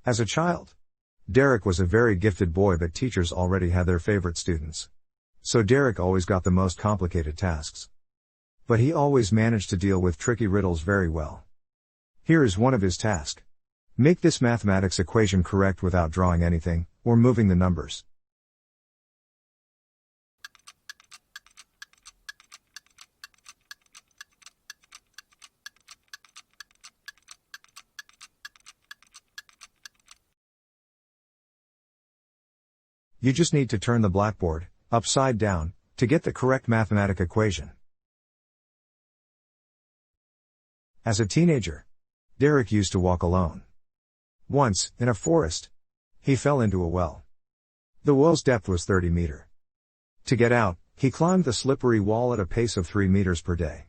As a child, Derek was a very gifted boy, but teachers already had their favorite students. So Derek always got the most complicated tasks. But he always managed to deal with tricky riddles very well. Here is one of his tasks. Make this mathematics equation correct without drawing anything, or moving the numbers. You just need to turn the blackboard upside down to get the correct mathematic equation. As a teenager, Derek used to walk alone. Once, in a forest, he fell into a well. The well's depth was 30 meters. To get out, he climbed the slippery wall at a pace of 3 meters per day.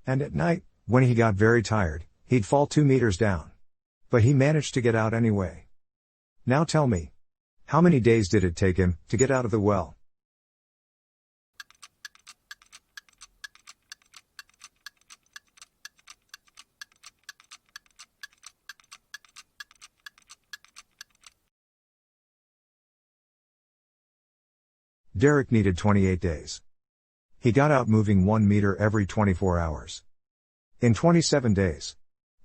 And at night, when he got very tired, he'd fall 2 meters down. But he managed to get out anyway. Now tell me, how many days did it take him to get out of the well? Derek needed 28 days. He got out moving 1 meter every 24 hours. In 27 days,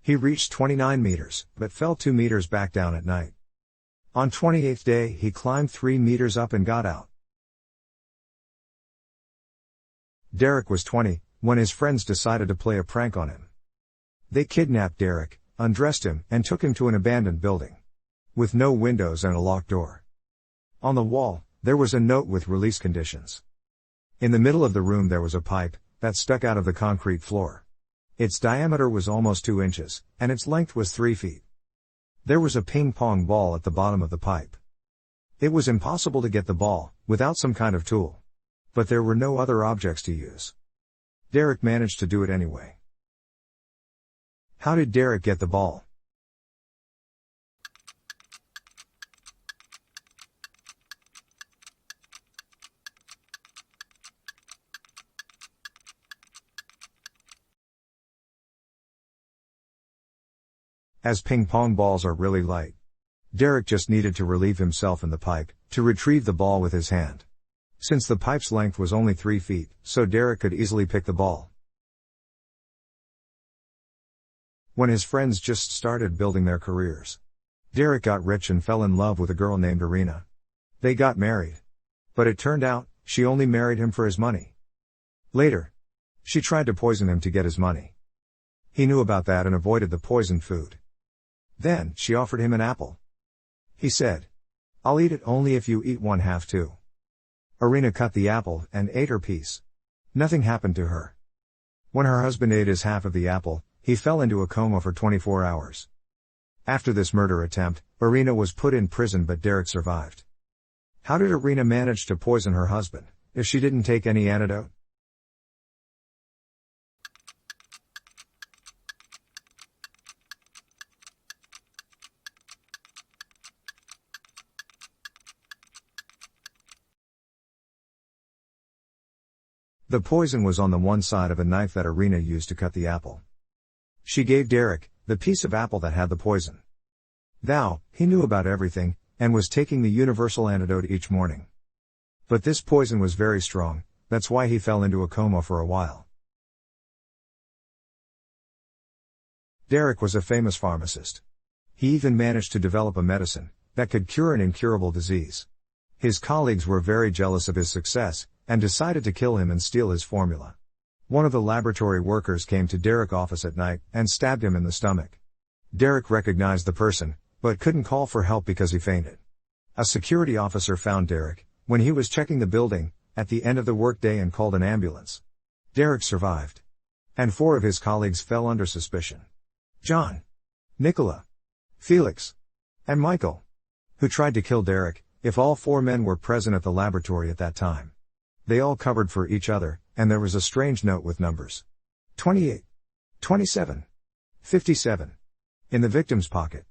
he reached 29 meters, but fell 2 meters back down at night. On 28th day, he climbed 3 meters up and got out. Derek was 20, when his friends decided to play a prank on him. They kidnapped Derek, undressed him, and took him to an abandoned building. With no windows and a locked door. On the wall, there was a note with release conditions. In the middle of the room there was a pipe that stuck out of the concrete floor. Its diameter was almost 2 inches, and its length was 3 feet. There was a ping-pong ball at the bottom of the pipe. It was impossible to get the ball without some kind of tool. But there were no other objects to use. Derek managed to do it anyway. How did Derek get the ball? As ping-pong balls are really light, Derek just needed to relieve himself in the pipe to retrieve the ball with his hand. Since the pipe's length was only 3 feet, so Derek could easily pick the ball. When his friends just started building their careers, Derek got rich and fell in love with a girl named Irina. They got married. But it turned out, she only married him for his money. Later, she tried to poison him to get his money. He knew about that and avoided the poisoned food. Then, she offered him an apple. He said, "I'll eat it only if you eat one half too." Irina cut the apple and ate her piece. Nothing happened to her. When her husband ate his half of the apple, he fell into a coma for 24 hours. After this murder attempt, Irina was put in prison, but Derek survived. How did Irina manage to poison her husband, if she didn't take any antidote? The poison was on the one side of a knife that Irina used to cut the apple. She gave Derek the piece of apple that had the poison. Thou, he knew about everything, and was taking the universal antidote each morning. But this poison was very strong, that's why he fell into a coma for a while. Derek was a famous pharmacist. He even managed to develop a medicine that could cure an incurable disease. His colleagues were very jealous of his success, and decided to kill him and steal his formula. One of the laboratory workers came to Derek's office at night and stabbed him in the stomach. Derek recognized the person, but couldn't call for help because he fainted. A security officer found Derek when he was checking the building at the end of the workday and called an ambulance. Derek survived. And 4 of his colleagues fell under suspicion. John, Nicola, Felix, and Michael, who tried to kill Derek, if all 4 men were present at the laboratory at that time. They all covered for each other, and there was a strange note with numbers 28, 27, 57 in the victim's pocket.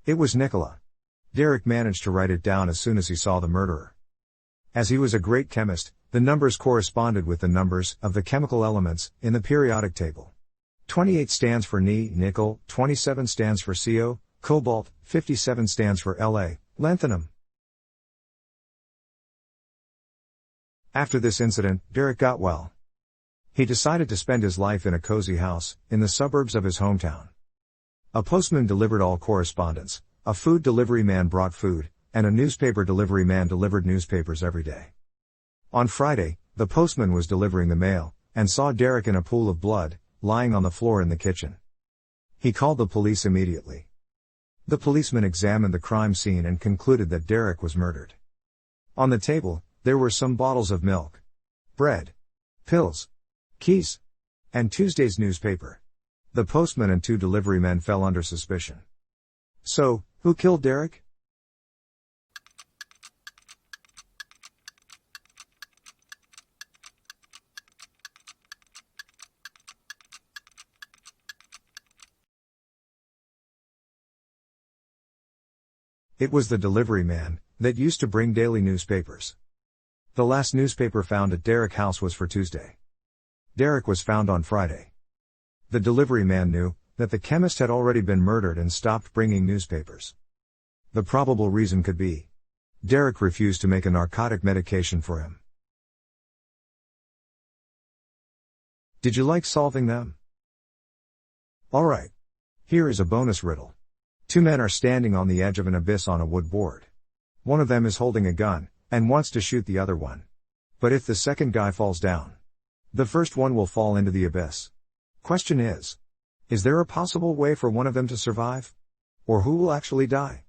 It was Nicola. Derek managed to write it down as soon as he saw the murderer. As he was a great chemist, the numbers corresponded with the numbers of the chemical elements in the periodic table. 28 stands for Ni, nickel, 27 stands for CO, cobalt, 57 stands for La, lanthanum. After this incident, Derek got well. He decided to spend his life in a cozy house, in the suburbs of his hometown. A postman delivered all correspondence, a food delivery man brought food, and a newspaper delivery man delivered newspapers every day. On Friday, the postman was delivering the mail, and saw Derek in a pool of blood, lying on the floor in the kitchen. He called the police immediately. The policeman examined the crime scene and concluded that Derek was murdered. On the table, there were some bottles of milk, bread, pills, keys, and Tuesday's newspaper. The postman and 2 delivery men fell under suspicion. So, who killed Derek? It was the delivery man that used to bring daily newspapers. The last newspaper found at Derek's house was for Tuesday. Derek was found on Friday. The delivery man knew that the chemist had already been murdered and stopped bringing newspapers. The probable reason could be Derek refused to make a narcotic medication for him. Did you like solving them? Alright. Here is a bonus riddle. 2 men are standing on the edge of an abyss on a wood board. One of them is holding a gun, and wants to shoot the other one. But if the second guy falls down, the first one will fall into the abyss. Question is there a possible way for one of them to survive? Or who will actually die?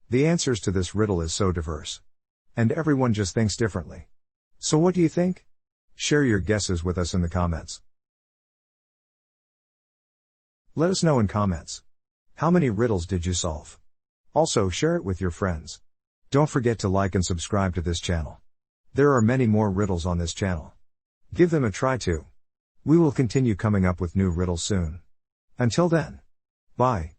The answers to this riddle is so diverse. And everyone just thinks differently. So what do you think? Share your guesses with us in the comments. Let us know in comments. How many riddles did you solve? Also share it with your friends. Don't forget to like and subscribe to this channel. There are many more riddles on this channel. Give them a try too. We will continue coming up with new riddles soon. Until then. Bye.